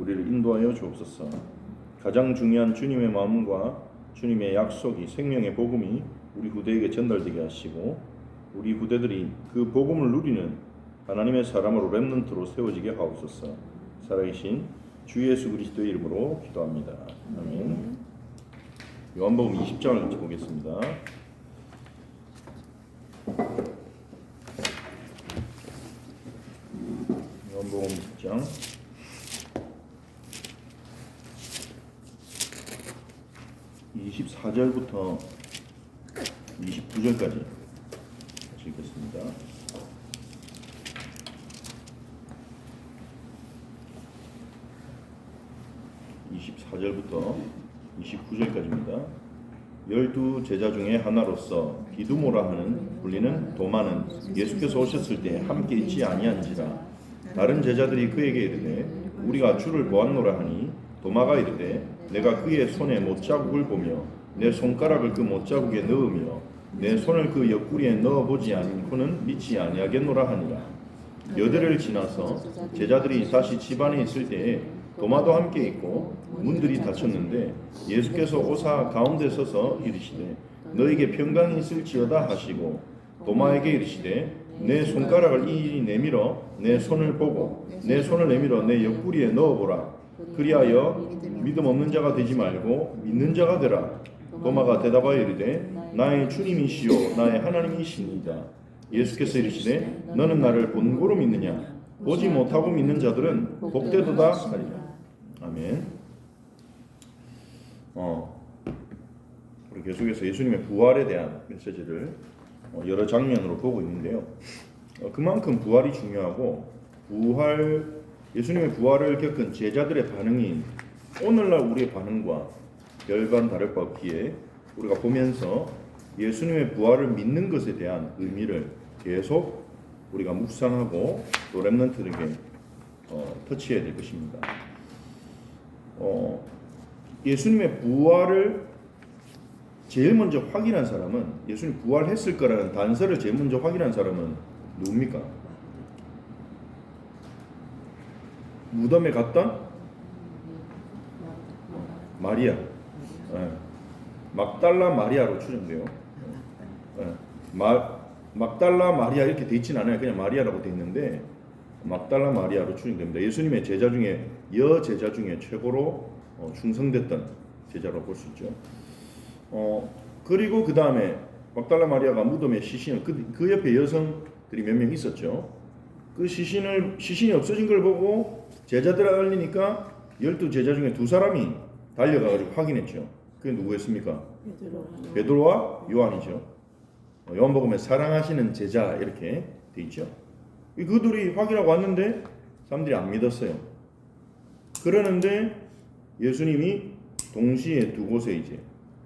우리를 인도하여 주옵소서. 가장 중요한 주님의 마음과 주님의 약속이 생명의 복음이 우리 후대에게 전달되게 하시고 우리 후대들이 그 복음을 누리는 하나님의 사람으로 렘넌트로 세워지게 하옵소서. 살아계신 주 예수 그리스도의 이름으로 기도합니다. 아멘. 요한복음 20장을 보겠습니다. 요한복음 20장 24절부터 29절까지 읽겠습니다. (24절부터 29절까지입니다) 12 제자 중에 하나로서 디두모라 하는 불리는 도마는 예수께서 오셨을 때 함께 있지 아니한지라. 다른 제자들이 그에게 이르되 우리가 주를 보았노라 하니 도마가 이르되 내가 그의 손에 못자국을 보며 내 손가락을 그 못자국에 넣으며 내 손을 그 옆구리에 넣어보지 않고는 믿지 아니하겠노라 하니라. 여드레를 지나서 제자들이 다시 집안에 있을 때에 도마도 함께 있고 문들이 닫혔는데 예수께서 오사 가운데 서서 이르시되 너에게 평강이 있을지어다 하시고 도마에게 이르시되 내 손가락을 이리 내밀어 내 손을 보고 내 손을 내밀어 내 옆구리에 넣어보라. 그리하여 믿음 없는 자가 되지 말고 믿는 자가 되라. 도마가 대답하여 이르되 나의 주님이시요 나의 하나님이시니이다. 예수께서 이르시되 너는 나를 본고로 믿느냐? 보지 못하고 믿는 자들은 복되도다 하리라. 아멘. 우리 계속해서 예수님의 부활에 대한 메시지를 여러 장면으로 보고 있는데요. 그만큼 부활이 중요하고 예수님의 부활을 겪은 제자들의 반응이 오늘날 우리의 반응과 별반 다를 바 없기에 우리가 보면서 예수님의 부활을 믿는 것에 대한 의미를 계속 우리가 묵상하고 또 렘넌트들에게 터치해야 될 것입니다. 예수님의 부활을 제일 먼저 확인한 사람은, 예수님 부활했을 거라는 단서를 제일 먼저 확인한 사람은 누굽니까? 무덤에 갔던 마리아, 막달라 마리아로 추정돼요. 막달라 마리아 이렇게 돼 있진 않아요. 그냥 마리아라고 돼 있는데 막달라 마리아로 추정됩니다. 예수님의 제자 중에 여제자 중에 최고로 충성됐던 제자로 볼 수 있죠. 그리고 그 다음에 막달라 마리아가 무덤에 시신을 그 옆에 여성들이 몇 명 있었죠. 그 시신이 없어진 걸 보고 제자들 알리니까 12 제자 중에 2사람이 달려가지고 확인했죠. 그게 누구였습니까? 베드로와 요한이죠. 요한복음에 사랑하시는 제자 이렇게 돼 있죠. 그들이 확인하고 왔는데 사람들이 안 믿었어요. 그러는데 예수님이 동시에 두 곳에 이제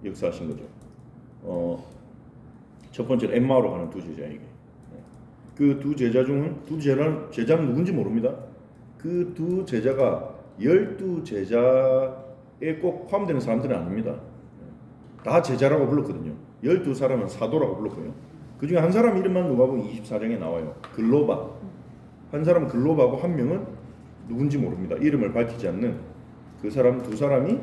역사하신 거죠. 첫 번째로 엠마오로 가는 2 제자에게. 그 2 제자 중은 제자는 누군지 모릅니다. 그 2 제자가 12 제자에 꼭 포함되는 사람들은 아닙니다. 다 제자라고 불렀거든요. 12사람은 사도라고 불렀고요. 그 중에 한 사람 이름만 누가복음 24장에 나와요. 글로바. 한 사람은 글로바고 한 명은 누군지 모릅니다. 이름을 밝히지 않는 그 사람 2사람이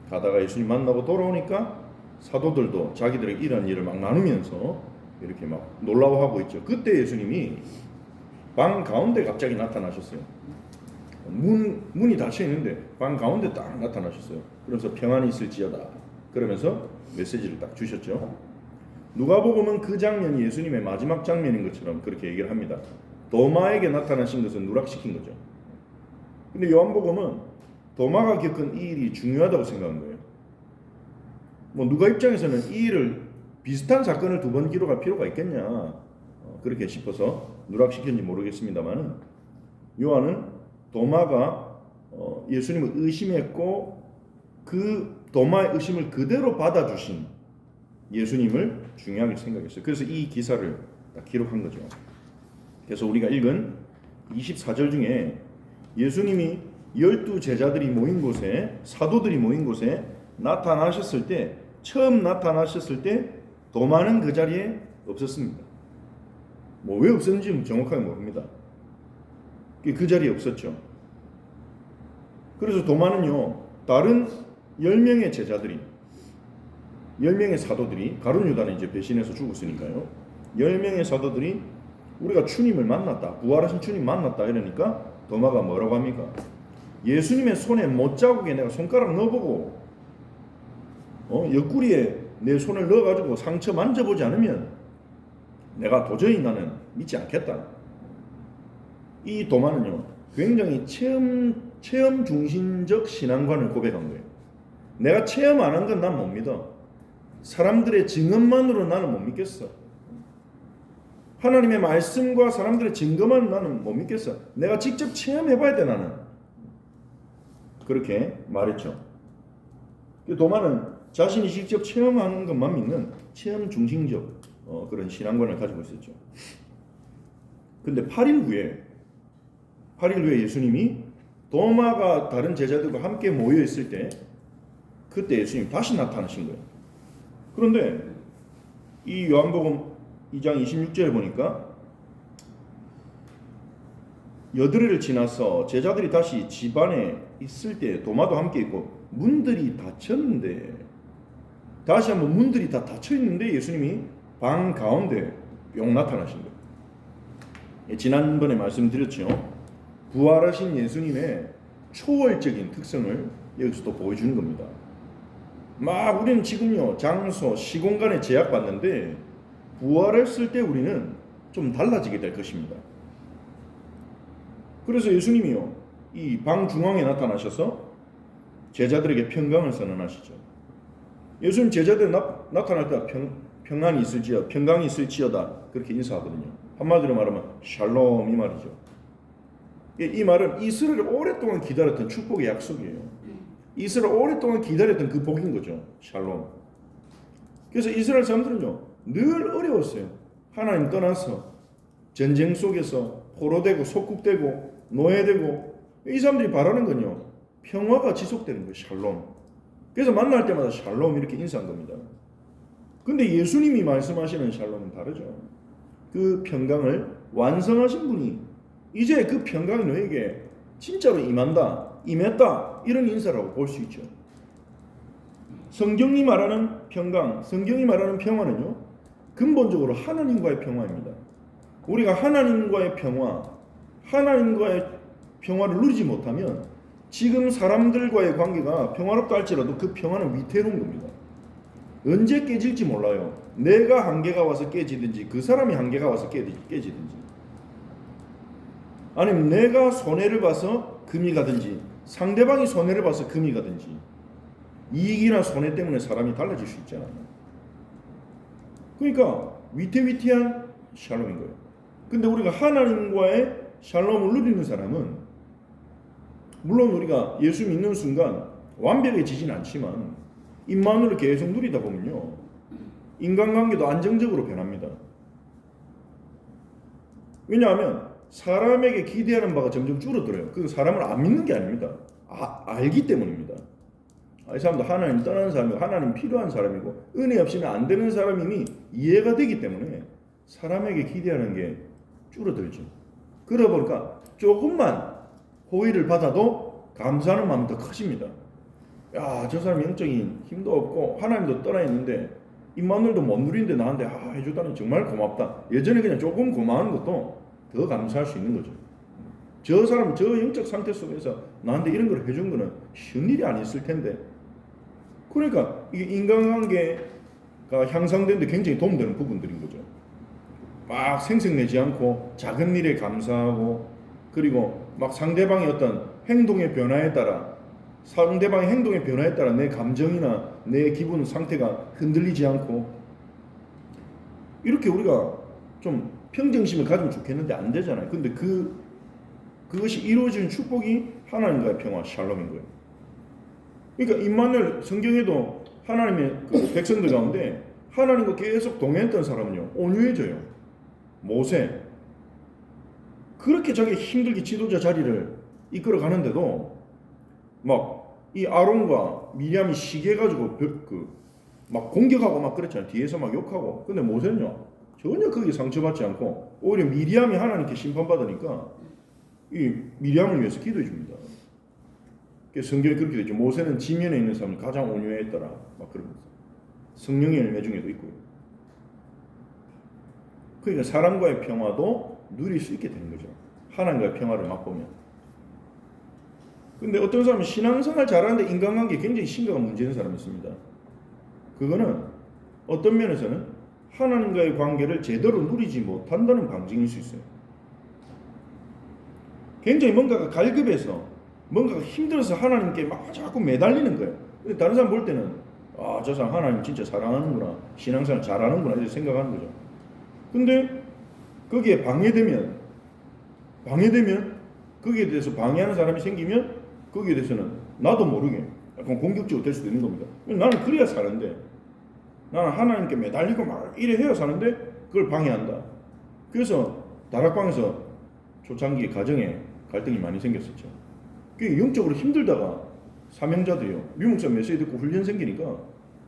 가다가 예수님 만나고 돌아오니까 사도들도 자기들에게 이런 일을 막 나누면서 이렇게 막 놀라워하고 있죠. 그때 예수님이 방 가운데 갑자기 나타나셨어요. 문이 닫혀 있는데 방 가운데 딱 나타나셨어요. 그래서 평안이 있을지어다. 그러면서 메시지를 딱 주셨죠. 누가복음은 그 장면이 예수님의 마지막 장면인 것처럼 그렇게 얘기를 합니다. 도마에게 나타나신 것은 누락시킨 거죠. 근데 요한복음은 도마가 겪은 이 일이 중요하다고 생각한 거예요. 누가 입장에서는 이 일을 비슷한 사건을 2번 기록할 필요가 있겠냐 그렇게 싶어서 누락시켰는지 모르겠습니다만 요한은 도마가 예수님을 의심했고 그 도마의 의심을 그대로 받아주신 예수님을 중요하게 생각했어요. 그래서 이 기사를 딱 기록한 거죠. 그래서 우리가 읽은 24절 중에 예수님이 12 제자들이 모인 곳에, 사도들이 모인 곳에 나타나셨을 때, 처음 나타나셨을 때 도마는 그 자리에 없었습니다. 왜 없었는지 정확하게 모릅니다. 그 자리에 없었죠. 그래서 도마는요, 다른 10명의 제자들이, 10명의 사도들이, 가룟 유다는 이제 배신해서 죽었으니까요. 10명의 사도들이 우리가 주님을 만났다, 부활하신 주님 만났다 이러니까 도마가 뭐라고 합니까? 예수님의 손에 못자국에 내가 손가락 넣어보고 옆구리에 내 손을 넣어가지고 상처 만져보지 않으면 내가 도저히 나는 믿지 않겠다. 이 도마는요, 굉장히 체험 중심적 신앙관을 고백한 거예요. 내가 체험 안 한 건 난 못 믿어. 사람들의 증언만으로 나는 못 믿겠어. 하나님의 말씀과 사람들의 증거만 나는 못 믿겠어. 내가 직접 체험해봐야 돼 나는. 그렇게 말했죠. 도마는 자신이 직접 체험하는 것만 믿는 체험 중심적 그런 신앙관을 가지고 있었죠. 근데 8일 후에 예수님이 도마가 다른 제자들과 함께 모여 있을 때 그때 예수님 다시 나타나신 거예요. 그런데 이 요한복음 2장 26절에 보니까 여드레를 지나서 제자들이 다시 집 안에 있을 때 도마도 함께 있고 문들이 닫혔는데 다시 한번 문들이 다 닫혀 있는데 예수님이 방 가운데 뿅 나타나신 거예요. 지난번에 말씀드렸죠. 부활하신 예수님의 초월적인 특성을 여기서 또 보여주는 겁니다. 막 우리는 지금요 장소, 시공간에 제약받는데 부활했을 때 우리는 좀 달라지게 될 것입니다. 그래서 예수님이요 이 방 중앙에 나타나셔서 제자들에게 평강을 선언하시죠. 예수님 제자들 나타날 때 평안이 있을지어다, 평강이 있을지어다 그렇게 인사하거든요. 한마디로 말하면 샬롬 이 말이죠. 이 말은 이스라엘을 오랫동안 기다렸던 축복의 약속이에요. 이스라엘 오랫동안 기다렸던 그 복인 거죠. 샬롬. 그래서 이스라엘 사람들은요 늘 어려웠어요. 하나님 떠나서 전쟁 속에서 포로되고 속국되고 노예되고 이 사람들이 바라는 건요 평화가 지속되는 거예요. 샬롬. 그래서 만날 때마다 샬롬 이렇게 인사한 겁니다. 근데 예수님이 말씀하시는 샬롬은 다르죠. 그 평강을 완성하신 분이 이제 그 평강이 너에게 진짜로 임했다 이런 인사라고 볼 수 있죠. 성경이 말하는 평강, 성경이 말하는 평화는요 근본적으로 하나님과의 평화입니다. 우리가 하나님과의 평화를 누리지 못하면 지금 사람들과의 관계가 평화롭다 할지라도 그 평화는 위태로운 겁니다. 언제 깨질지 몰라요. 내가 한계가 와서 깨지든지 그 사람이 한계가 와서 깨지든지 아니면 내가 손해를 봐서 금이 가든지 상대방이 손해를 봐서 금이 가든지 이익이나 손해 때문에 사람이 달라질 수 있잖아요. 그러니까 위태위태한 샬롬인 거예요. 근데 우리가 하나님과의 샬롬을 누리는 사람은 물론 우리가 예수 믿는 순간 완벽해지진 않지만 임마누엘을 계속 누리다 보면요 인간관계도 안정적으로 변합니다. 왜냐하면 사람에게 기대하는 바가 점점 줄어들어요. 그 사람을 안 믿는 게 아닙니다. 알기 때문입니다. 이 사람도 하나님 떠나는 사람이고 하나님 필요한 사람이고 은혜 없이는 안 되는 사람임이 이해가 되기 때문에 사람에게 기대하는 게 줄어들죠. 그러다 보니까 조금만 호의를 받아도 감사하는 마음이 더 커집니다. 야, 저 사람 영적인 힘도 없고 하나님도 떠나 있는데 임마누엘도 못 누리는데 나한테 해주다니 정말 고맙다. 예전에 그냥 조금 고마운 것도 더 감사할 수 있는 거죠. 저 사람 저 영적 상태 속에서 나한테 이런 걸 해준 거는 쉬운 일이 아니었을 텐데. 그러니까 이게 인간관계가 향상되는데 굉장히 도움되는 부분들인 거죠. 막 생색내지 않고 작은 일에 감사하고 그리고 막 상대방의 어떤 행동의 변화에 따라 내 감정이나 내 기분 상태가 흔들리지 않고 이렇게 우리가 좀 평정심을 가지면 좋겠는데 안 되잖아요. 근데 그것이 이루어지는 축복이 하나님과의 평화, 샬롬인 거예요. 그러니까 임마누엘 성경에도 하나님의 그 백성들 가운데 하나님과 계속 동행했던 사람은요 온유해져요. 모세 그렇게 자기 힘들게 지도자 자리를 이끌어 가는데도 막 이 아론과 미리암이 시기해가지고 막 공격하고 막 그랬잖아요. 뒤에서 막 욕하고. 근데 모세는요 전혀 거기에 상처받지 않고 오히려 미리암이 하나님께 심판받으니까 이 미리암을 위해서 기도해 줍니다. 성경에 그렇게 되죠. 모세는 지면에 있는 사람을 가장 온유했더라. 막 그러면서 성령의 열매 중에도 있고요. 그러니까 사람과의 평화도 누릴 수 있게 되는 거죠. 하나님과의 평화를 맛보면. 근데 어떤 사람은 신앙생활 잘하는데 인간관계에 굉장히 심각한 문제인 사람이 있습니다. 그거는 어떤 면에서는 하나님과의 관계를 제대로 누리지 못한다는 방증일 수 있어요. 굉장히 뭔가가 갈급해서 뭔가가 힘들어서 하나님께 막 자꾸 매달리는 거예요. 근데 다른 사람 볼 때는 아, 저 사람 하나님 진짜 사랑하는구나, 신앙생활 잘하는구나 이렇게 생각하는 거죠. 근데 거기에 방해되면 거기에 대해서 방해하는 사람이 생기면 거기에 대해서는 나도 모르게 약간 공격적으로 될 수도 있는 겁니다. 나는 그래야 사는데, 나는 하나님께 매달리고 막 이래 해야 사는데 그걸 방해한다. 그래서 다락방에서 초창기에 가정에 갈등이 많이 생겼었죠. 그게 영적으로 힘들다가 사명자들이요, 유목사 메시지 듣고 훈련 생기니까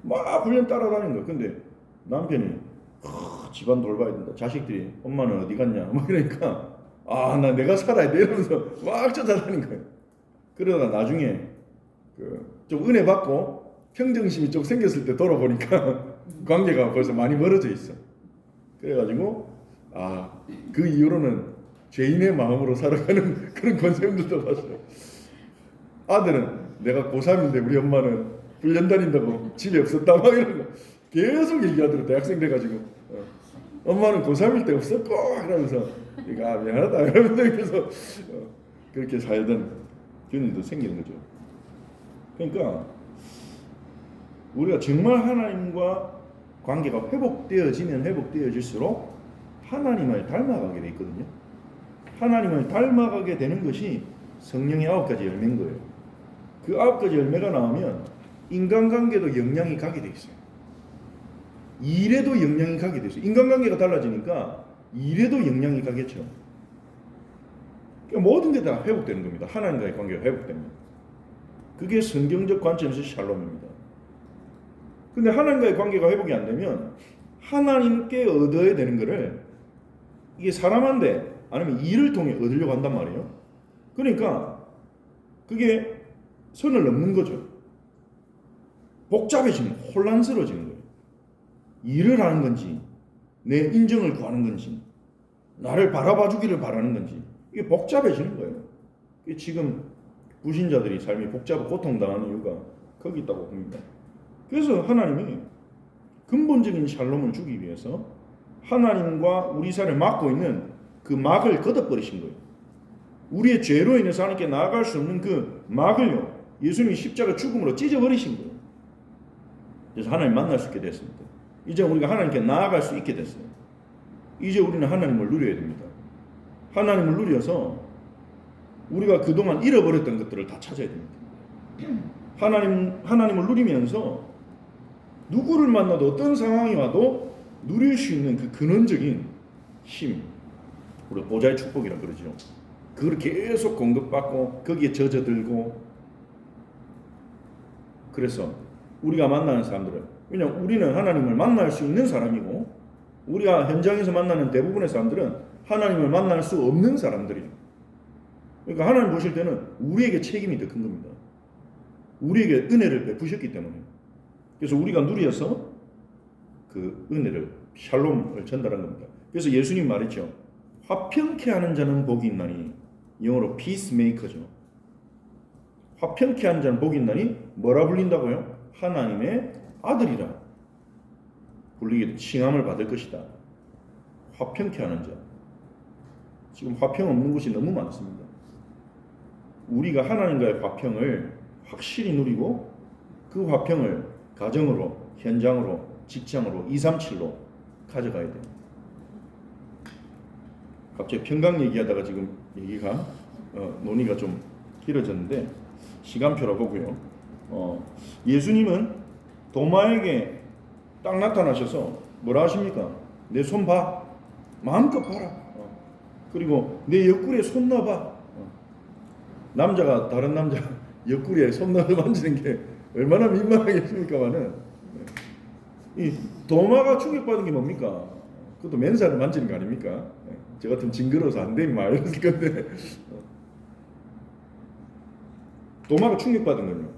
막 훈련 따라다니는 거예요. 근데 남편이 집안 돌봐야 된다, 자식들이 엄마는 어디 갔냐 막 이러니까 아, 나 내가 살아야 돼 이러면서 막 쫓아다니는 거예요. 그러다 나중에 좀 은혜 받고 평정심이 좀 생겼을 때 돌아보니까 관계가 벌써 많이 멀어져 있어. 그래가지고 그 이후로는 죄인의 마음으로 살아가는 그런 권사님들도 봤어요. 아들은 내가 고3인데 우리 엄마는 훈련 다닌다고 집에 없었다 막 이런 거 계속 얘기하더라고. 대학생 돼가지고 엄마는 고3일 때 없었고 이러면서 미안하다 이러면서 그래서 그렇게 살던 견인도 생기는 거죠. 그러니까 우리가 정말 하나님과 관계가 회복되어지면 회복되어질수록 하나님을 닮아가게 돼 있거든요. 하나님을 닮아가게 되는 것이 성령의 9가지 열매인 거예요. 그 9가지 열매가 나오면 인간관계도 영향이 가게 돼 있어요. 일에도 영향이 가게 돼 있어요. 인간관계가 달라지니까 일에도 영향이 가겠죠. 그러니까 모든 게 다 회복되는 겁니다. 하나님과의 관계가 회복됩니다. 그게 성경적 관점에서 샬롬입니다. 근데 하나님과의 관계가 회복이 안 되면 하나님께 얻어야 되는 거를 이게 사람한테 아니면 일을 통해 얻으려고 한단 말이에요. 그러니까 그게 선을 넘는 거죠. 복잡해지는, 혼란스러워지는 거예요. 일을 하는 건지, 내 인정을 구하는 건지, 나를 바라봐 주기를 바라는 건지, 이게 복잡해지는 거예요. 지금 불신자들이 삶이 복잡하고 고통당하는 이유가 거기 있다고 봅니다. 그래서 하나님이 근본적인 샬롬을 주기 위해서 하나님과 우리 사이를 막고 있는 그 막을 걷어버리신 거예요. 우리의 죄로 인해서 하나님께 나아갈 수 없는 그 막을요, 예수님이 십자가 죽음으로 찢어버리신 거예요. 그래서 하나님 만날 수 있게 됐습니다. 이제 우리가 하나님께 나아갈 수 있게 됐어요. 이제 우리는 하나님을 누려야 됩니다. 하나님을 누려서 우리가 그동안 잃어버렸던 것들을 다 찾아야 됩니다. 하나님을 누리면서 누구를 만나도 어떤 상황이 와도 누릴 수 있는 그 근원적인 힘, 우리 보좌의 축복이라 그러죠. 그걸 계속 공급받고 거기에 젖어들고, 그래서 우리가 만나는 사람들은, 왜냐하면 우리는 하나님을 만날 수 있는 사람이고 우리가 현장에서 만나는 대부분의 사람들은 하나님을 만날 수 없는 사람들이에요. 그러니까 하나님 보실 때는 우리에게 책임이 더 큰 겁니다. 우리에게 은혜를 베푸셨기 때문에. 그래서 우리가 누려서 그 은혜를, 샬롬을 전달한 겁니다. 그래서 예수님 말했죠. 화평케 하는 자는 복이 있나니, 영어로 peacemaker죠. 화평케 하는 자는 복이 있나니 뭐라 불린다고요? 하나님의 아들이라 불리게 칭함을 받을 것이다. 화평케 하는 자. 지금 화평 없는 곳이 너무 많습니다. 우리가 하나님과의 화평을 확실히 누리고 그 화평을 가정으로, 현장으로, 직장으로, 237로 가져가야 돼요. 갑자기 평강 얘기하다가 지금 얘기가 논의가 좀 길어졌는데 시간표라 보고요. 예수님은 도마에게 딱 나타나셔서 뭐라 하십니까? 내 손 봐. 마음껏 봐라. 그리고 내 옆구리에 손 넣어봐. 남자가 다른 남자 옆구리에 손 넣어 만지는 게 얼마나 민망하겠습니까만은, 이 도마가 충격받은 게 뭡니까? 그것도 맨살을 만지는 거 아닙니까? 저 같으면 징그러워서 안 돼, 막 이랬을 건데. 도마가 충격받은 거예요.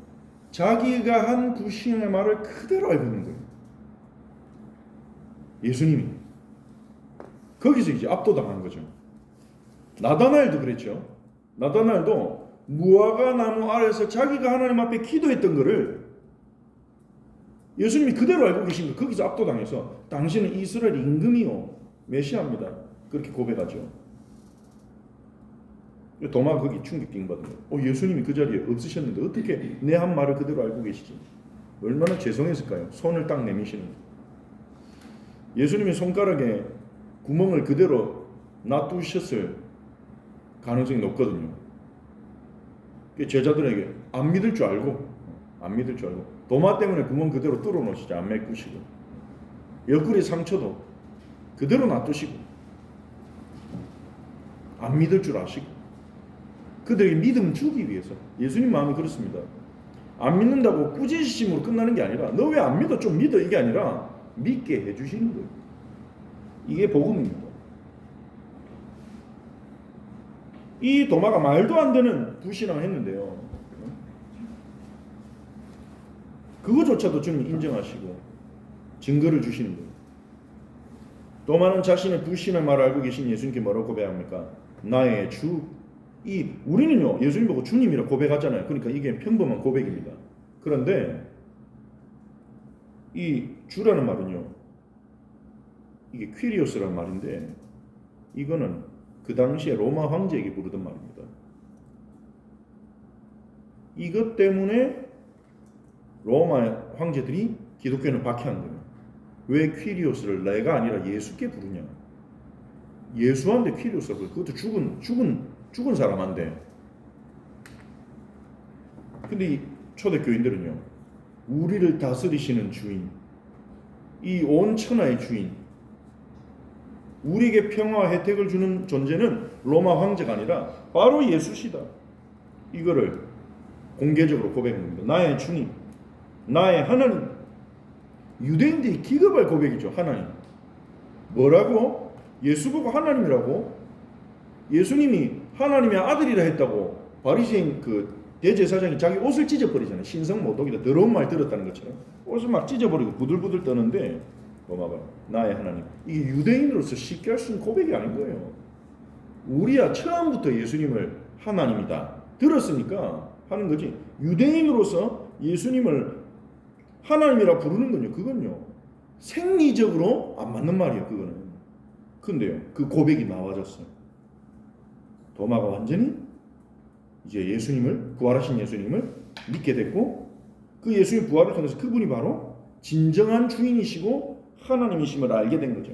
자기가 한 부신의 말을 그대로 알고 있는 거예요. 예수님이. 거기서 이제 압도당한 거죠. 나다나엘도 그랬죠. 나다나엘도 무화과 나무 아래서 자기가 하나님 앞에 기도했던 거를 예수님이 그대로 알고 계신 거, 거기서 압도당해서 당신은 이스라엘 임금이요 메시아입니다. 그렇게 고백하죠. 도마가 거기 충격받은 거예요. 예수님이 그 자리에 없으셨는데 어떻게 내 한 말을 그대로 알고 계시지? 얼마나 죄송했을까요? 손을 딱 내미시는 거예요. 예수님이 손가락에 구멍을 그대로 놔두셨을 가능성이 높거든요. 제자들에게 안 믿을 줄 알고 도마 때문에 구멍 그대로 뚫어 놓으시죠. 안 메꾸시고 옆구리 상처도 그대로 놔두시고 안 믿을 줄 아시고 그들에게 믿음 주기 위해서. 예수님 마음이 그렇습니다. 안 믿는다고 꾸짖으심으로 끝나는 게 아니라 너 왜 안 믿어? 좀 믿어. 이게 아니라 믿게 해주시는 거예요. 이게 복음입니다. 이 도마가 말도 안 되는 불신앙을 했는데요. 그거조차도 주님 인정하시고 증거를 주시는 거예요. 도마는 자신의 불신의 말을 알고 계신 예수님께 뭐라고 고백합니까? 나의 주. 우리는요 예수님 보고 주님이라 고백하잖아요. 그러니까 이게 평범한 고백입니다. 그런데 이 주라는 말은요, 이게 퀴리오스라는 말인데 이거는 그 당시에 로마 황제에게 부르던 말입니다. 이것 때문에 로마 황제들이 기독교는 박해한 거예요. 왜 퀴리오스를 내가 아니라 예수께 부르냐? 예수한테 퀴리오스를 부르. 그것도 죽은 사람한테. 근데 이 초대교인들은요, 우리를 다스리시는 주인, 이 온 천하의 주인, 우리에게 평화와 혜택을 주는 존재는 로마 황제가 아니라 바로 예수시다. 이거를 공개적으로 고백합니다. 나의 주님, 나의 하나님. 유대인들이 기겁할 고백이죠. 하나님. 뭐라고? 예수 보고 하나님이라고? 예수님이 하나님의 아들이라 했다고 바리새인 그 대제사장이 자기 옷을 찢어버리잖아요. 신성 모독이다. 더러운 말 들었다는 것처럼 옷을 막 찢어버리고 부들부들 떠는데 도마가 나의 하나님. 이게 유대인으로서 쉽게 할 수 있는 고백이 아닌 거예요. 우리야 처음부터 예수님을 하나님이다 들었으니까 하는 거지. 유대인으로서 예수님을 하나님이라 부르는 건요, 그건요 생리적으로 안 맞는 말이에요. 그거는. 근데요 그 고백이 나와졌어요. 도마가 완전히 이제 예수님을, 부활하신 예수님을 믿게 됐고, 그 예수님 부활을 통해서 그분이 바로 진정한 주인이시고 하나님이심을 알게 된 거죠.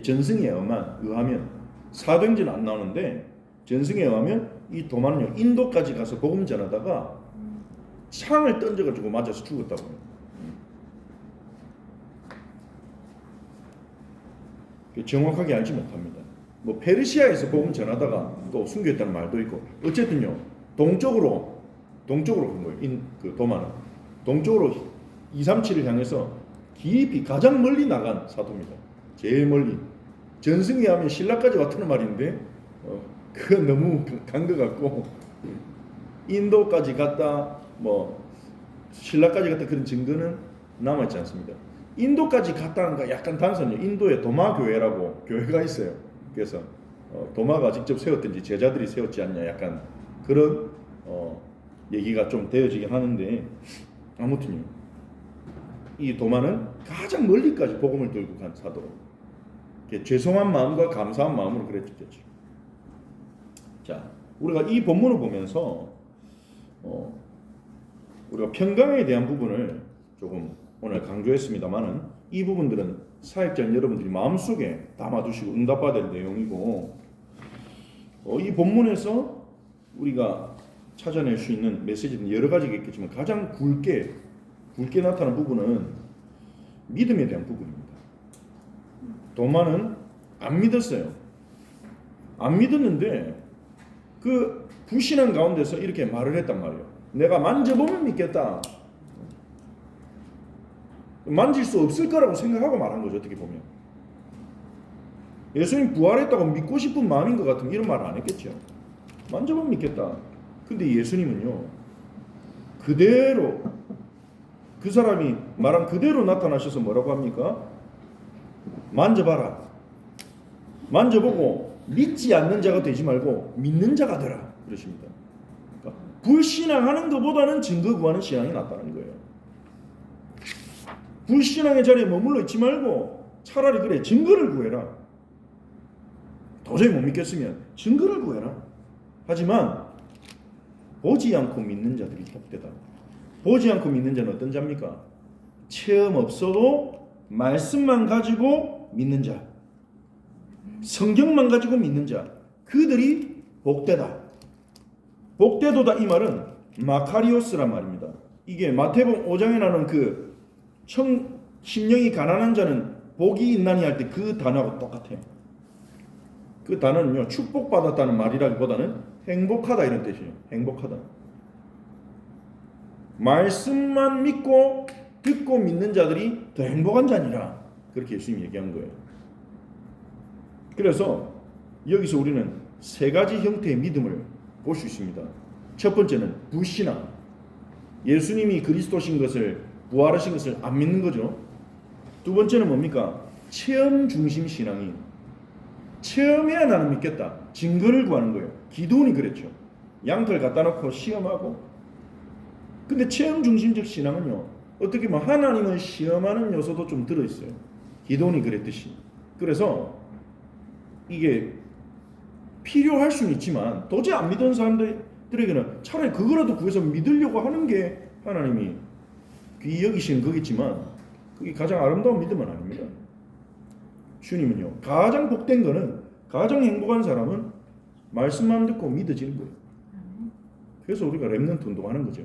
전승에 의하면 사도행전은 안 나오는데 전승에 의하면 이 도마는요 인도까지 가서 복음 전하다가 창을 던져가지고 맞아서 죽었다고 해요. 정확하게 알지 못합니다. 뭐 페르시아에서 복음 전하다가 또 순교했다는 말도 있고, 어쨌든요 동쪽으로 간 거예요. 그 도마는 동쪽으로 237을 향해서 깊이 가장 멀리 나간 사도입니다. 제일 멀리. 전승에 하면 신라까지 왔다는 말인데 그건 너무 간 것 같고, 인도까지 갔다 뭐 신라까지 갔다 그런 증거는 남아있지 않습니다. 인도까지 갔다는 거 약간 단순해요. 인도에 도마 교회라고 교회가 있어요. 그래서 도마가 직접 세웠든지 제자들이 세웠지 않냐, 약간 그런 얘기가 좀 되어지긴 하는데, 아무튼요 이 도마는 가장 멀리까지 복음을 들고 간 사도. 죄송한 마음과 감사한 마음으로 그랬겠죠. 자, 우리가 이 본문을 보면서 우리가 평강에 대한 부분을 조금 오늘 강조했습니다만은, 이 부분들은 사역자인 여러분들이 마음속에 담아두시고 응답받아야 될 내용이고, 이 본문에서 우리가 찾아낼 수 있는 메시지는 여러 가지가 있겠지만 가장 굵게 나타나는 부분은 믿음에 대한 부분입니다. 도마는 안 믿었어요. 안 믿었는데 그 불신한 가운데서 이렇게 말을 했단 말이에요. 내가 만져보면 믿겠다. 만질 수 없을 거라고 생각하고 말한 거죠. 어떻게 보면 예수님 부활했다고 믿고 싶은 마음인 것 같으면 이런 말 안 했겠죠. 만져보면 믿겠다. 근데 예수님은요, 그대로 그 사람이 말한 그대로 나타나셔서 뭐라고 합니까? 만져봐라. 만져보고 믿지 않는 자가 되지 말고 믿는 자가 되라. 그러십니다. 그러니까 불신앙하는 것보다는 증거 구하는 신앙이 낫다는 거예요. 불신앙의 자리에 머물러 있지 말고 차라리 그래 증거를 구해라. 도저히 못 믿겠으면 증거를 구해라. 하지만 보지 않고 믿는 자들이 복되다. 보지 않고 믿는 자는 어떤 자입니까? 체험 없어도 말씀만 가지고 믿는 자, 성경만 가지고 믿는 자, 그들이 복되다. 복되도다 이 말은 마카리오스란 말입니다. 이게 마태복음 5장에 나오는 그 심령이 가난한 자는 복이 있나니 할 때 그 단어하고 똑같아요. 그 단어는요, 축복받았다는 말이라기보다는 행복하다 이런 뜻이에요. 행복하다. 말씀만 믿고 듣고 믿는 자들이 더 행복한 자니라. 그렇게 예수님이 얘기한 거예요. 그래서 여기서 우리는 세 가지 형태의 믿음을 볼 수 있습니다. 첫 번째는 불신앙. 예수님이 그리스도신 것을, 부활하신 것을 안 믿는 거죠. 두 번째는 뭡니까? 체험 중심 신앙이. 체험해야 나는 믿겠다. 증거를 구하는 거예요. 기도원이 그랬죠. 양털 갖다 놓고 시험하고. 근데 체험 중심적 신앙은요, 어떻게 보면 하나님을 시험하는 요소도 좀 들어있어요. 기도원이 그랬듯이. 그래서 이게 필요할 수는 있지만 도저히 안 믿은 사람들에게는 차라리 그거라도 구해서 믿으려고 하는 게 하나님이 귀히 여기시는 거겠지만 그게 가장 아름다운 믿음은 아닙니다. 주님은요, 가장 복된 거는, 가장 행복한 사람은 말씀만 듣고 믿어지는 거예요. 그래서 우리가 렘넌트 운동하는 거죠.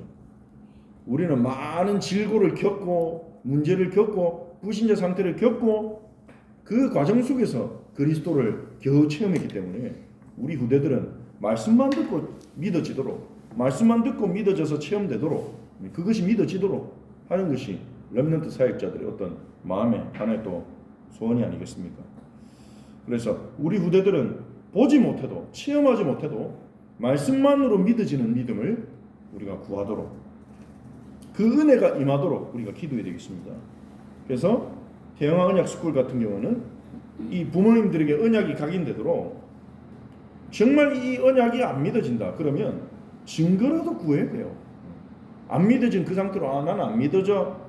우리는 많은 질고를 겪고 문제를 겪고 불신자 상태를 겪고 그 과정 속에서 그리스도를 겨우 체험했기 때문에 우리 후대들은 말씀만 듣고 믿어지도록, 말씀만 듣고 믿어져서 체험되도록, 그것이 믿어지도록 하는 것이 렘넌트 사역자들의 어떤 마음의 하나의 또 소원이 아니겠습니까? 그래서 우리 후대들은 보지 못해도, 체험하지 못해도 말씀만으로 믿어지는 믿음을 우리가 구하도록, 그 은혜가 임하도록 우리가 기도해야 되겠습니다. 그래서 태영아 언약 스쿨 같은 경우는 이 부모님들에게 언약이 각인되도록, 정말 이 언약이 안 믿어진다 그러면 증거라도 구해야 돼요. 안 믿어진 그 상태로 나는 안 믿어져,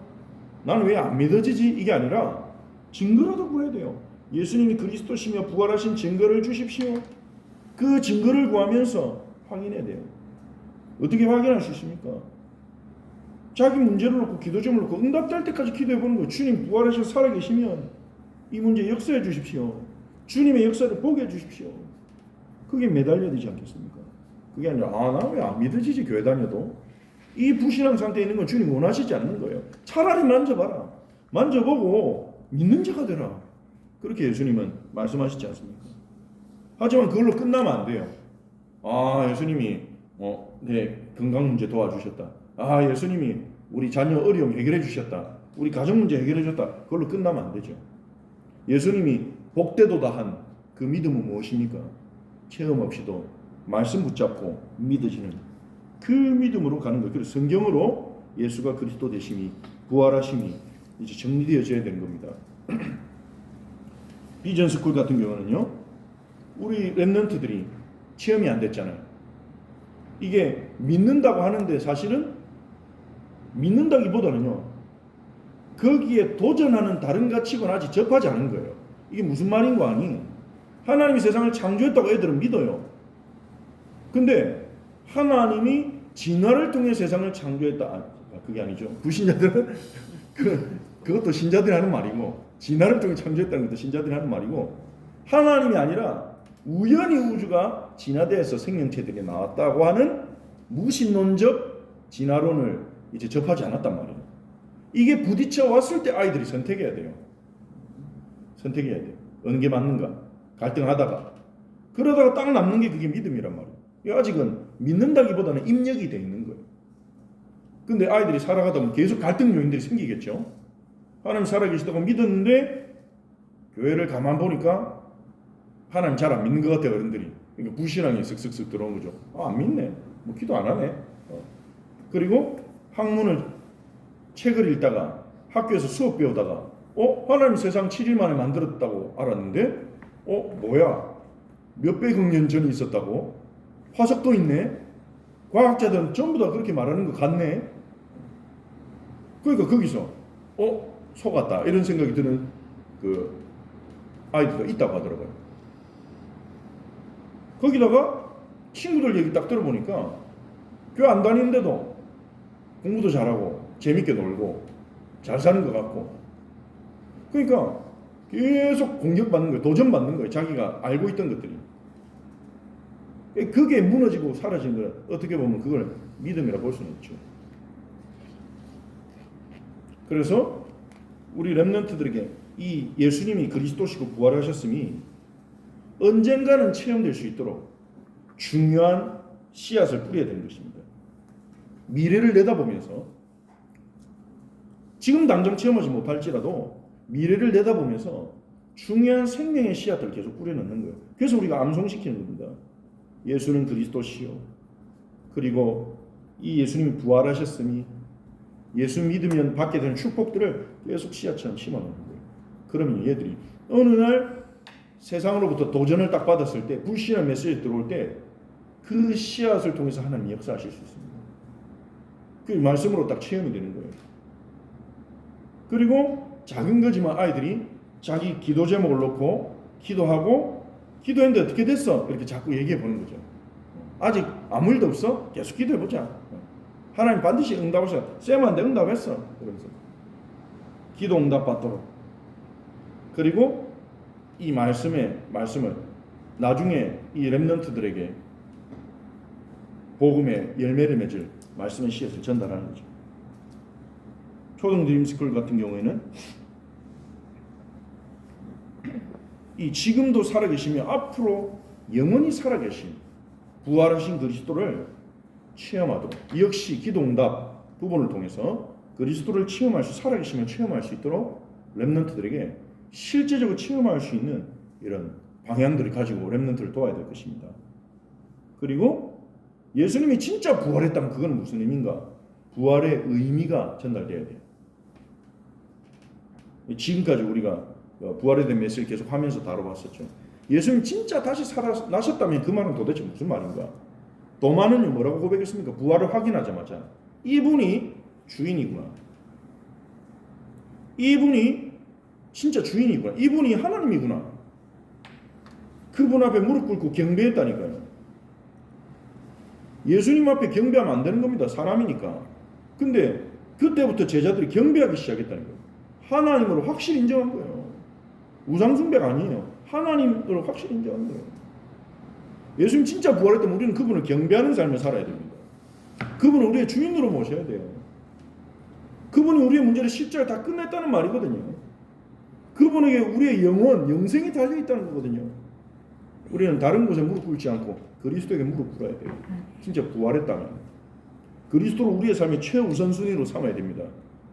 나는 왜 안 믿어지지, 이게 아니라 증거라도 구해야 돼요. 예수님이 그리스도시며 부활하신 증거를 주십시오. 그 증거를 구하면서 확인해야 돼요. 어떻게 확인할 수 있습니까? 자기 문제를 놓고 기도점을 놓고 응답될 때까지 기도해 보는 거예요. 주님 부활하셔서 살아계시면 이 문제 역사해 주십시오. 주님의 역사를 보게 해 주십시오. 그게 매달려야 되지 않겠습니까? 그게 아니라 나 왜 안 믿어지지, 교회 다녀도. 이 불신앙 상태에 있는 건 주님 원하시지 않는 거예요. 차라리 만져봐라. 만져보고 믿는 자가 되라. 그렇게 예수님은 말씀하시지 않습니까? 하지만 그걸로 끝나면 안 돼요. 예수님이 내 건강 문제 도와주셨다. 예수님이 우리 자녀 어려움 해결해 주셨다. 우리 가정 문제 해결해 줬다. 그걸로 끝나면 안 되죠. 예수님이 복되도다 한 그 믿음은 무엇입니까? 체험 없이도 말씀 붙잡고 믿어지는 그 믿음으로 가는 거예요. 그래서 성경으로 예수가 그리스도 되심이, 부활하심이 이제 정리되어져야 되는 겁니다. 비전 스쿨 같은 경우는요, 우리 렘넌트들이 체험이 안 됐잖아요. 이게 믿는다고 하는데 사실은 믿는다기보다는요, 거기에 도전하는 다른 가치관 아직 접하지 않은 거예요. 이게 무슨 말인 거 아니? 하나님이 세상을 창조했다고 애들은 믿어요. 근데 하나님이 진화를 통해 세상을 창조했다. 그게 아니죠. 불신자들은 그것도 신자들이 하는 말이고, 진화를 통해 창조했다는 것도 신자들이 하는 말이고, 하나님이 아니라 우연히 우주가 진화돼서 생명체들이 나왔다고 하는 무신론적 진화론을 이제 접하지 않았단 말이에요. 이게 부딪혀 왔을 때 아이들이 선택해야 돼요. 선택해야 돼요. 어느 게 맞는가? 갈등하다가. 그러다가 딱 남는 게 그게 믿음이란 말이에요. 아직은 믿는다기보다는 입력이 돼 있는 거예요. 근데 아이들이 살아가다 보면 계속 갈등 요인들이 생기겠죠. 하나님 살아계시다고 믿었는데 교회를 가만 보니까 하나님 잘 안 믿는 것 같아요, 어른들이. 그러니까 불신앙이 쓱쓱쓱 들어온 거죠. 안 믿네. 뭐 기도 안 하네. 그리고 학문을 책을 읽다가 학교에서 수업 배우다가 하나님 세상 7일 만에 만들었다고 알았는데 뭐야? 몇백억 년 전에 있었다고? 화석도 있네? 과학자들은 전부 다 그렇게 말하는 것 같네? 그러니까 거기서 속았다 이런 생각이 드는 그 아이들도 있다고 하더라고요. 거기다가 친구들 얘기 딱 들어보니까 교회 안 다니는데도 공부도 잘하고 재밌게 놀고 잘 사는 것 같고, 그러니까 계속 공격받는 거예요. 도전받는 거예요. 자기가 알고 있던 것들이. 그게 무너지고 사라지는 걸 어떻게 보면 그걸 믿음이라 볼 수는 있죠. 그래서 우리 렘넌트들에게 이 예수님이 그리스도시고 부활하셨음이 언젠가는 체험될 수 있도록 중요한 씨앗을 뿌려야 되는 것입니다. 미래를 내다보면서, 지금 당장 체험하지 못할지라도 미래를 내다보면서 중요한 생명의 씨앗을 계속 뿌려넣는 거예요. 그래서 우리가 암송시키는 겁니다. 예수는 그리스도시요, 그리고 이 예수님이 부활하셨으니, 예수 믿으면 받게 되는 축복들을 계속 씨앗처럼 심어놓는 거예요. 그러면 얘들이 어느 날 세상으로부터 도전을 딱 받았을 때, 불신한 메시지 들어올 때 그 씨앗을 통해서 하나님이 역사하실 수 있습니다. 그 말씀으로 딱 체험이 되는 거예요. 그리고 작은 거지만 아이들이 자기 기도 제목을 놓고 기도하고, 기도했는데 어떻게 됐어? 이렇게 자꾸 얘기해 보는 거죠. 아직 아무 일도 없어? 계속 기도해 보자. 하나님 반드시 응답하셔. 쌤한테 응답했어. 그러면서 기도 응답 받도록. 그리고 이 말씀을 나중에 이 렘넌트들에게 복음의 열매를 맺을 말씀의 씨앗을 전달하는 거죠. 초등 드림스쿨 같은 경우에는 이 지금도 살아계시며 앞으로 영원히 살아계신 부활하신 그리스도를 체험하도록, 역시 기도응답 부분을 통해서 그리스도를 살아계시며 체험할 수 있도록 렘넌트들에게 실제적으로 체험할 수 있는 이런 방향들을 가지고 렘넌트를 도와야 될 것입니다. 그리고 예수님이 진짜 부활했다면 그건 무슨 의미인가? 부활의 의미가 전달돼야 돼요. 지금까지 우리가 부활에 대한 메시지를 계속 하면서 다뤄봤었죠. 예수님 진짜 다시 살아나셨다면 그 말은 도대체 무슨 말인가? 도마는요 뭐라고 고백했습니까? 부활을 확인하자마자 이분이 주인이구나, 이분이 진짜 주인이구나, 이분이 하나님이구나, 그분 앞에 무릎 꿇고 경배했다니까요. 예수님 앞에 경배하면 안 되는 겁니다. 사람이니까. 근데 그때부터 제자들이 경배하기 시작했다는 거예요. 하나님으로 확실히 인정한 거예요. 우상숭배가 아니에요. 하나님으로 확실히 인정한 거예요. 예수님 진짜 부활했다면 우리는 그분을 경배하는 삶을 살아야 됩니다. 그분을 우리의 주인으로 모셔야 돼요. 그분이 우리의 문제를 십자가에 다 끝냈다는 말이거든요. 그분에게 우리의 영생이 달려있다는 거거든요. 우리는 다른 곳에 무릎 꿇지 않고 그리스도에게 무릎 꿇어야 돼요. 진짜 부활했다면 그리스도를 우리의 삶의 최우선순위로 삼아야 됩니다.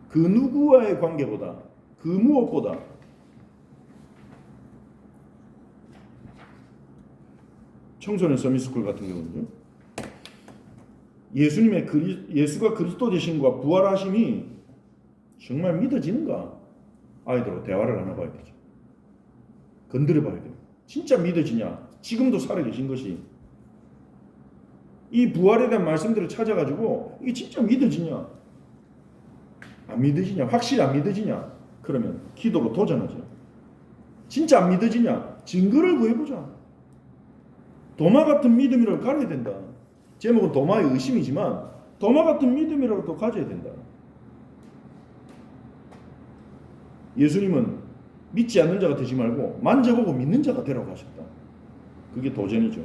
그 누구와의 관계보다, 그 무엇보다. 청소년 서밋스쿨 같은 경우는요, 예수가 그리스도 되심과 부활하심이 정말 믿어지는가? 아이들하고 대화를 나눠봐야 되죠. 건드려봐야 돼요. 진짜 믿어지냐? 지금도 살아계신 것이 이 부활에 대한 말씀들을 찾아가지고 이게 진짜 믿어지냐? 안 믿어지냐? 확실히 안 믿어지냐? 그러면 기도로 도전하죠. 진짜 안 믿어지냐? 증거를 구해보자. 도마 같은 믿음이라도 가져야 된다. 제목은 도마의 의심이지만 도마 같은 믿음이라도 또 가져야 된다. 예수님은 믿지 않는 자가 되지 말고 만져보고 믿는 자가 되라고 하셨다. 그게 도전이죠.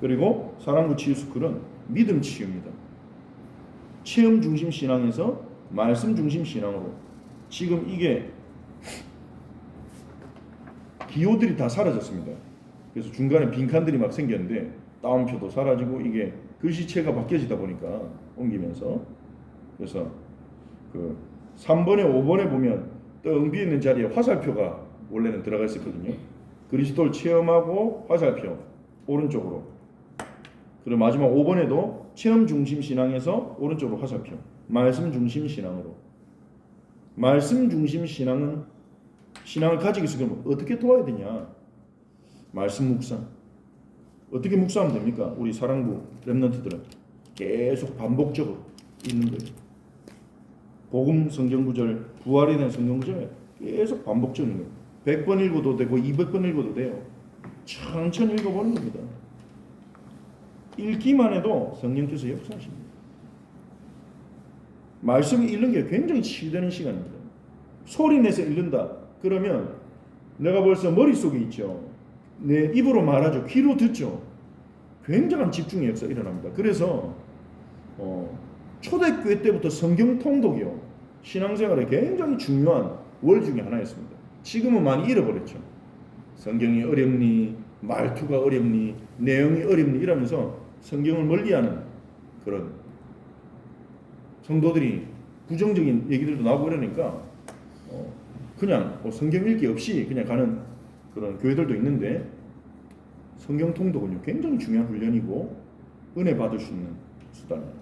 그리고 사랑부 치유스쿨은 믿음 치유입니다. 체험 중심 신앙에서 말씀 중심 신앙으로, 지금 이게 기호들이 다 사라졌습니다. 그래서 중간에 빈칸들이 막 생겼는데 따옴표도 사라지고 이게 글씨체가 바뀌어지다 보니까 옮기면서, 그래서 그 3번에 5번에 보면 또 비어 있는 자리에 화살표가 원래는 들어가 있었거든요. 그리스도를 체험하고 화살표 오른쪽으로 그리고 마지막 5번에도 체험 중심 신앙에서 오른쪽으로 화살표. 말씀 중심 신앙으로. 말씀 중심 신앙을 가지기 위해서 그러면 어떻게 도와야 되냐? 말씀 묵상. 어떻게 묵상하면 됩니까? 우리 사랑부 렘넌트들은 계속 반복적으로 읽는 거예요. 복음 성경 구절, 부활에 대한 성경 구절 계속 반복적으로 읽는 거예요. 100번 읽어도 되고 200번 읽어도 돼요. 천천히 읽어보는 겁니다. 읽기만 해도 성령께서 역사하십니다. 말씀을 읽는 게 굉장히 치유되는 시간입니다. 소리 내서 읽는다. 그러면 내가 벌써 머릿속에 있죠. 내 입으로 말하죠. 귀로 듣죠. 굉장한 집중의 역사가 일어납니다. 그래서 초대교회 때부터 성경 통독이요. 신앙생활에 굉장히 중요한 월 중에 하나였습니다. 지금은 많이 잃어버렸죠. 성경이 어렵니, 말투가 어렵니, 내용이 어렵니 이러면서 성경을 멀리하는 그런 성도들이 부정적인 얘기들도 나오고 그러니까 그냥 성경 읽기 없이 그냥 가는 그런 교회들도 있는데 성경 통독은요 굉장히 중요한 훈련이고 은혜 받을 수 있는 수단이에요.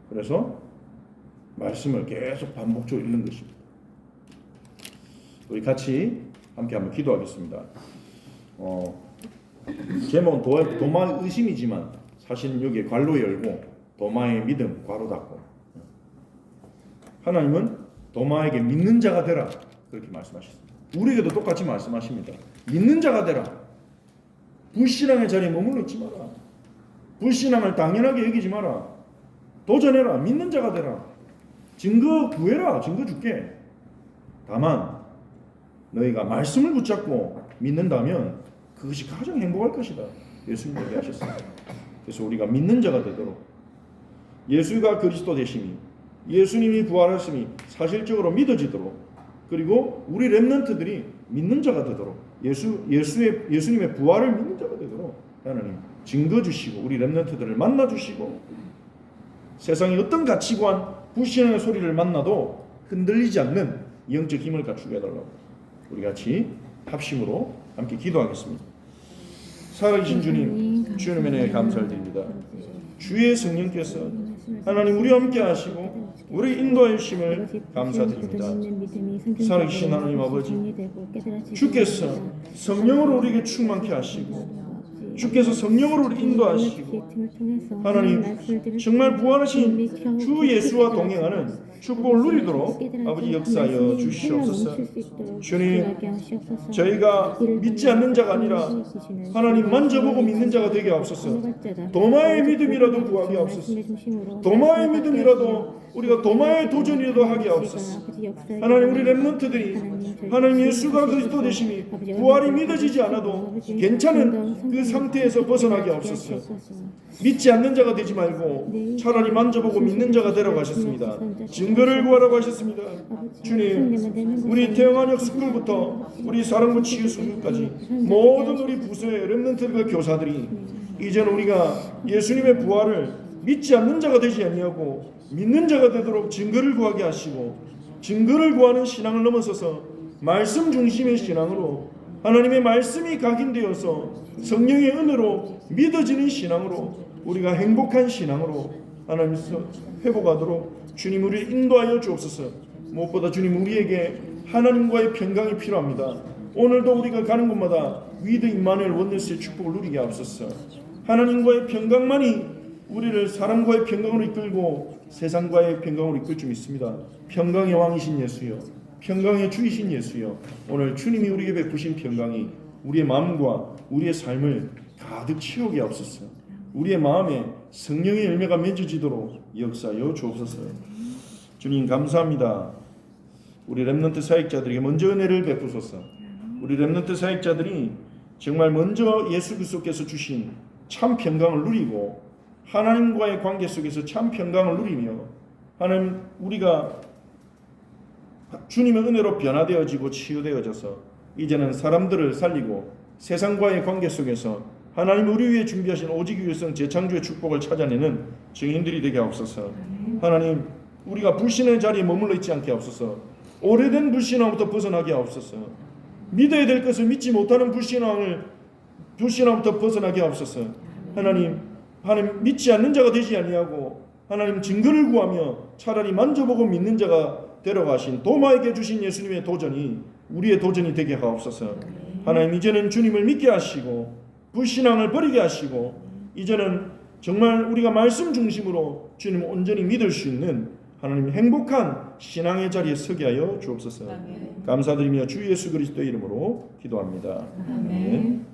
그래서 말씀을 계속 반복적으로 읽는 것입니다. 우리 같이 함께 한번 기도하겠습니다. 제목은 도마의 의심이지만 사실은 여기에 괄로 열고 도마의 믿음 괄호 닫고 하나님은 도마에게 믿는 자가 되라 그렇게 말씀하셨습니다. 우리에게도 똑같이 말씀하십니다. 믿는 자가 되라. 불신앙의 자리에 머물러 있지 마라. 불신앙을 당연하게 여기지 마라. 도전해라. 믿는 자가 되라. 증거 구해라. 증거 줄게. 다만 너희가 말씀을 붙잡고 믿는다면 그것이 가장 행복할 것이다. 예수님 얘기하셨습니다. 그래서 우리가 믿는 자가 되도록 예수가 그리스도 되심이 예수님이 부활하심이 사실적으로 믿어지도록 그리고 우리 렘넌트들이 믿는 자가 되도록 예수님의 부활을 믿는 자가 되도록 하나님 증거 주시고 우리 렘넌트들을 만나 주시고 세상의 어떤 가치관 불신앙의 소리를 만나도 흔들리지 않는 영적 힘을 갖추게 해달라고 우리 같이 합심으로 함께 기도하겠습니다. 살아계신 주님, 주님의 은혜에 감사를 드립니다. 주의 성령께서 하나님 우리와 함께 하시고 우리 인도해 주심을 감사드립니다. 살아계신 하나님 아버지, 주께서 성령으로 우리에게 충만케 하시고 주께서 성령으로 우리 인도하시고 하나님 정말 부활하신 주 예수와 동행하는 축복을 누리도록 아버지 역사하여 주시옵소서. 주님, 저희가 믿지 않는 자가 아니라 하나님 만져보고 믿는 자가 되게 하옵소서. 도마의 믿음이라도 구하게 하옵소서. 도마의 믿음이라도 우리가 도마의 도전이라도 하게 하옵소서. 하나님 우리 렘넌트들이 하나님 예수가 그리스도 되심이 부활이 믿어지지 않아도 괜찮은 그 상태에서 벗어나게 하옵소서. 믿지 않는 자가 되지 말고 차라리 만져보고 믿는 자가 되라고 하셨습니다. 증거를 구하라고 하셨습니다. 주님, 우리 태영한역 스쿨부터 우리 사랑부 치유스쿨까지 모든 우리 부서의 렘넌트들과 교사들이 이제는 우리가 예수님의 부활을 믿지 않는 자가 되지 아니하고 믿는 자가 되도록 증거를 구하게 하시고 증거를 구하는 신앙을 넘어서서 말씀 중심의 신앙으로 하나님의 말씀이 각인되어서 성령의 은혜로 믿어지는 신앙으로 우리가 행복한 신앙으로 하나님께서 회복하도록 주님 우리를 인도하여 주옵소서. 무엇보다 주님 우리에게 하나님과의 평강이 필요합니다. 오늘도 우리가 가는 곳마다 위드 임마누엘 원네스의 축복을 누리게 하옵소서. 하나님과의 평강만이 우리를 사람과의 평강으로 이끌고 세상과의 평강으로 이끌 줄 믿습니다. 평강의 왕이신 예수여, 평강의 주이신 예수여, 오늘 주님이 우리에게 베푸신 평강이 우리의 마음과 우리의 삶을 가득 채우게 하옵소서. 우리의 마음에 성령의 열매가 맺어지도록 역사하여 주옵소서. 주님 감사합니다. 우리 렘넌트 사역자들에게 먼저 은혜를 베푸소서. 우리 렘넌트 사역자들이 정말 먼저 예수 그리스도께서 주신 참 평강을 누리고 하나님과의 관계 속에서 참 평강을 누리며 하나님 우리가 주님의 은혜로 변화되어지고 치유되어져서 이제는 사람들을 살리고 세상과의 관계 속에서 하나님 우리 위해 준비하신 오직 유일성 재창조의 축복을 찾아내는 증인들이 되게 하옵소서. 하나님 우리가 불신의 자리에 머물러 있지 않게 하옵소서. 오래된 불신앙부터 벗어나게 하옵소서. 믿어야 될 것을 믿지 못하는 불신앙부터 벗어나게 하옵소서. 하나님 믿지 않는 자가 되지 아니하고 하나님 증거를 구하며 차라리 만져보고 믿는 자가 데려가신 도마에게 주신 예수님의 도전이 우리의 도전이 되게 하옵소서. 하나님 이제는 주님을 믿게 하시고 불신앙을 버리게 하시고 이제는 정말 우리가 말씀 중심으로 주님을 온전히 믿을 수 있는 하나님 행복한 신앙의 자리에 서게 하여 주옵소서. 감사드리며 주 예수 그리스도의 이름으로 기도합니다. 아멘.